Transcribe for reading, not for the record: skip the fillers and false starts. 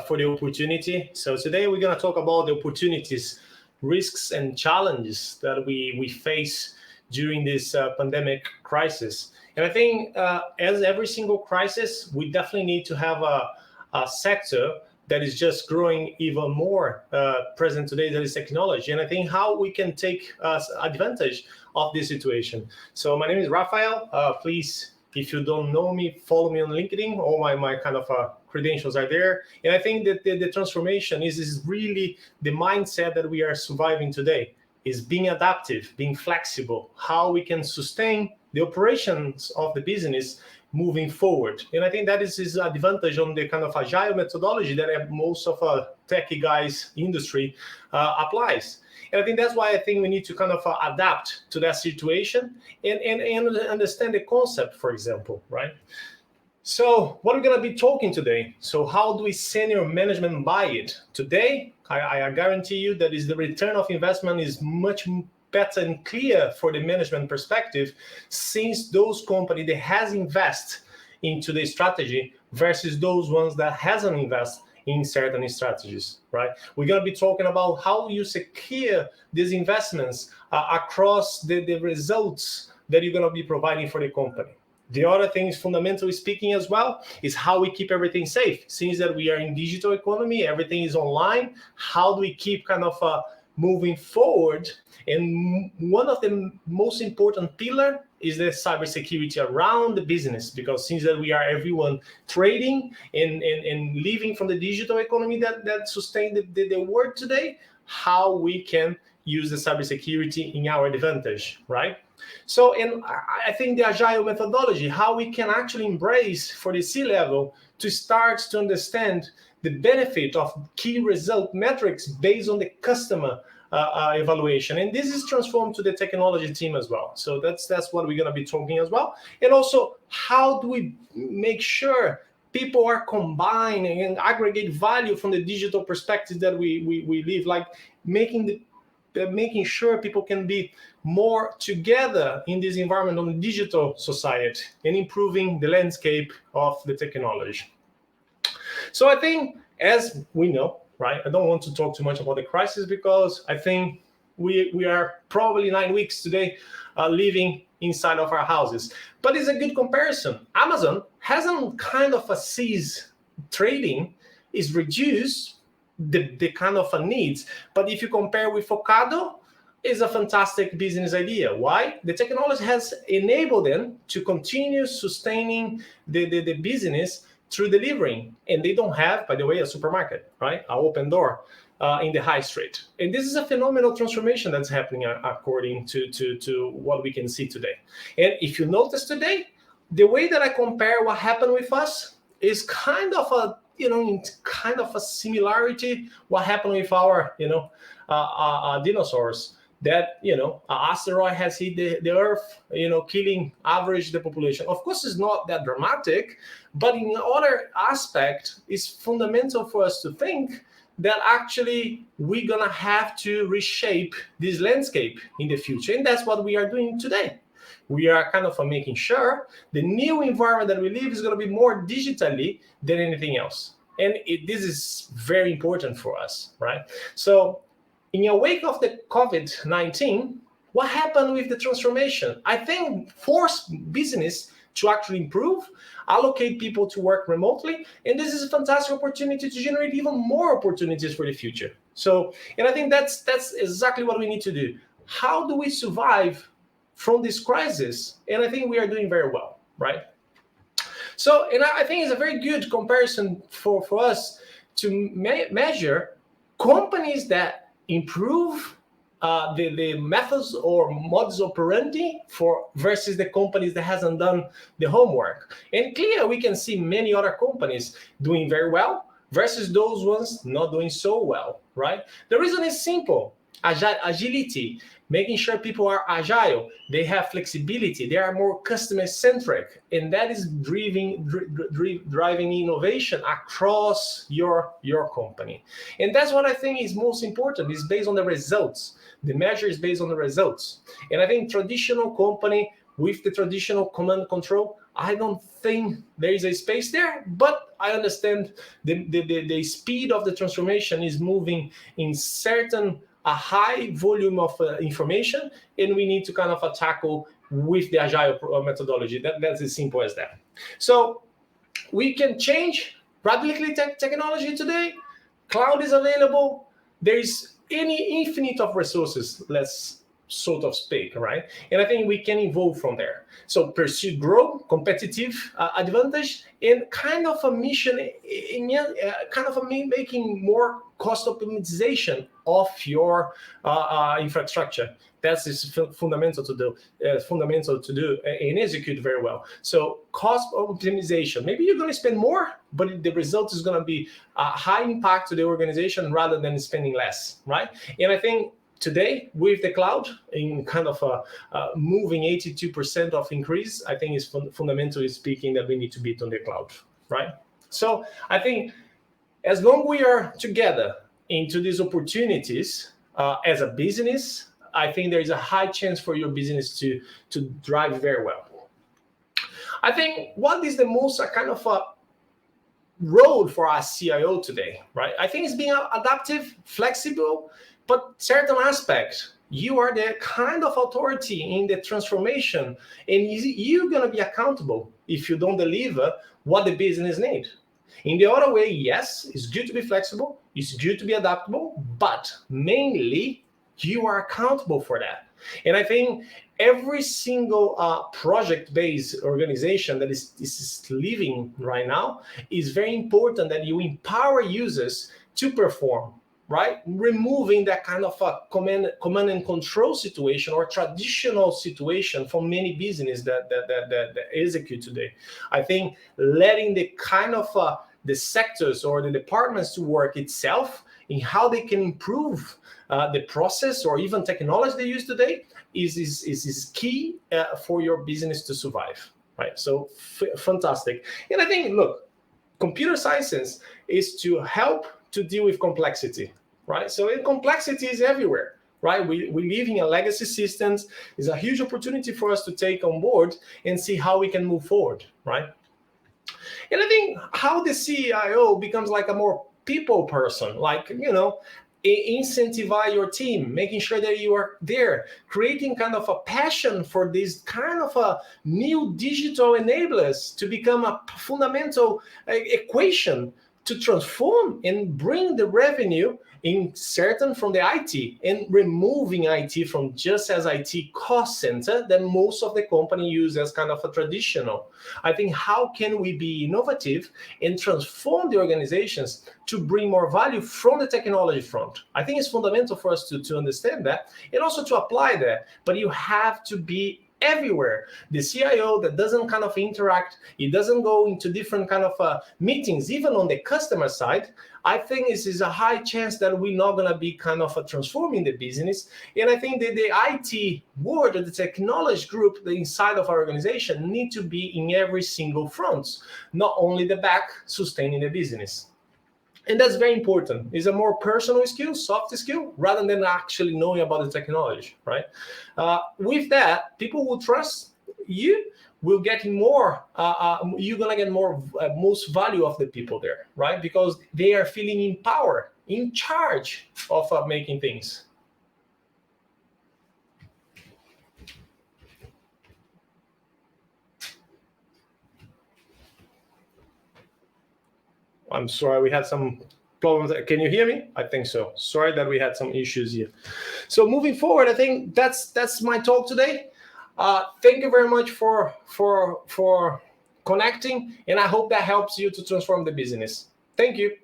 for the opportunity. So today we're going to talk about the opportunities, risks, and challenges that we face during this pandemic crisis. And I think as every single crisis, we definitely need to have a sector that is just growing even more present today, that is technology. And I think how we can take advantage of this situation. So my name is Rafael. Please, if you don't know me, follow me on LinkedIn. All my kind of credentials are there. And I think that the transformation is really the mindset that we are surviving today, is being adaptive, being flexible, how we can sustain the operations of the business moving forward. And I think that is his advantage on the kind of agile methodology that most of techie guys industry applies. And I think that's why I think we need to kind of adapt to that situation and understand the concept, for example, right? So what we're going to be talking today. So how do we senior management buy it? Today, I guarantee you that is the return of investment is much better and clear for the management perspective, since those companies that has invest into the strategy versus those ones that hasn't invest in certain strategies, right? We're going to be talking about how you secure these investments across the results that you're going to be providing for the company. The other thing is, fundamentally speaking as well, is how we keep everything safe. Since that we are in digital economy, everything is online, how do we keep kind of moving forward? And one of the most important pillar is the cybersecurity around the business, because since that we are everyone trading and living from the digital economy that sustain the world today, how we can use the cybersecurity in our advantage, right? So, and I think the agile methodology, how we can actually embrace for the C-level to start to understand the benefit of key result metrics based on the customer evaluation. And this is transformed to the technology team as well. So that's what we're going to be talking as well. And also, how do we make sure people are combining and aggregate value from the digital perspective that we live, like making sure people can be more together in this environment on the digital society and improving the landscape of the technology. So I think, as we know, right, I don't want to talk too much about the crisis, because I think we are probably 9 weeks today living inside of our houses. But it's a good comparison. Amazon hasn't kind of ceased trading, is reduced the kind of needs. But if you compare with Ocado, is a fantastic business idea. Why? The technology has enabled them to continue sustaining the business through delivering. And they don't have, by the way, a supermarket, right? An open door in the high street. And this is a phenomenal transformation that's happening according to what we can see today. And if you notice today, the way that I compare what happened with us is kind of a similarity what happened with our, dinosaurs. That, an asteroid has hit the Earth, killing average the population. Of course, it's not that dramatic, but in other aspect, it's fundamental for us to think that actually we're going to have to reshape this landscape in the future. And that's what we are doing today. We are kind of making sure the new environment that we live is going to be more digitally than anything else. And this is very important for us, right? So, in the wake of the COVID-19, what happened with the transformation? I think forced business to actually improve, allocate people to work remotely, and this is a fantastic opportunity to generate even more opportunities for the future. So, and I think that's exactly what we need to do. How do we survive from this crisis? And I think we are doing very well, right? So, and I think it's a very good comparison for us to measure companies that improve the methods or modus operandi versus the companies that hasn't done the homework. And clear, we can see many other companies doing very well versus those ones not doing so well, right? The reason is simple. Agility, making sure people are agile, they have flexibility, they are more customer-centric, and that is driving innovation across your company. And that's what I think is most important, is based on the results. The measure is based on the results. And I think traditional company with the traditional command and control, I don't think there is a space there, but I understand the speed of the transformation is moving in a high volume of information, and we need to kind of tackle with the agile methodology. That's as simple as that. So we can change radically technology today. Cloud is available. There is any infinite of resources, let's sort of speak, right? And I think we can evolve from there. So pursue growth, competitive advantage, and kind of a mission, kind of making more cost optimization of your infrastructure. That is fundamental to do, and execute very well. So cost optimization. Maybe you're going to spend more, but the result is going to be a high impact to the organization rather than spending less, right? And I think today, with the cloud, in kind of moving 82% of increase, I think is fundamentally speaking that we need to beat on the cloud, right? So I think as long we are together into these opportunities as a business, I think there is a high chance for your business to drive very well. I think what is the most kind of role for our CIO today, right? I think it's being adaptive, flexible, but certain aspects, you are the kind of authority in the transformation, and you're going to be accountable if you don't deliver what the business needs. In the other way, yes, it's good to be flexible, it's good to be adaptable, but mainly you are accountable for that. And I think every single project-based organization that is living right now is very important that you empower users to perform, right? Removing that kind of a command and control situation or traditional situation for many businesses that execute today. I think letting the kind of the sectors or the departments to work itself in how they can improve the process or even technology they use today is key for your business to survive, right? So fantastic. And I think, look, computer science is to help to deal with complexity, right? So complexity is everywhere, right? We live in a legacy systems. It's a huge opportunity for us to take on board and see how we can move forward, right? And I think how the CIO becomes like a more people person, like, incentivize your team, making sure that you are there, creating kind of a passion for this kind of a new digital enablers to become a fundamental equation to transform and bring the revenue in certain from the IT and removing IT from just as IT cost center that most of the company use as kind of a traditional. I think how can we be innovative and transform the organizations to bring more value from the technology front? I think it's fundamental for us to understand that and also to apply that, but you have to be everywhere. The CIO that doesn't kind of interact, it doesn't go into different kind of meetings, even on the customer side, I think this is a high chance that we're not going to be kind of transforming the business. And I think that the IT world, the technology group inside of our organization need to be in every single front, not only the back sustaining the business. And that's very important. It's a more personal skill, soft skill, rather than actually knowing about the technology, right? With that, people will trust you, will get more, you're gonna get more, most value of the people there, right? Because they are feeling in power, in charge of making things. I'm sorry, we had some problems. Can you hear me? I think so. Sorry that we had some issues here. So moving forward, I think that's my talk today. Thank you very much for connecting, and I hope that helps you to transform the business. Thank you.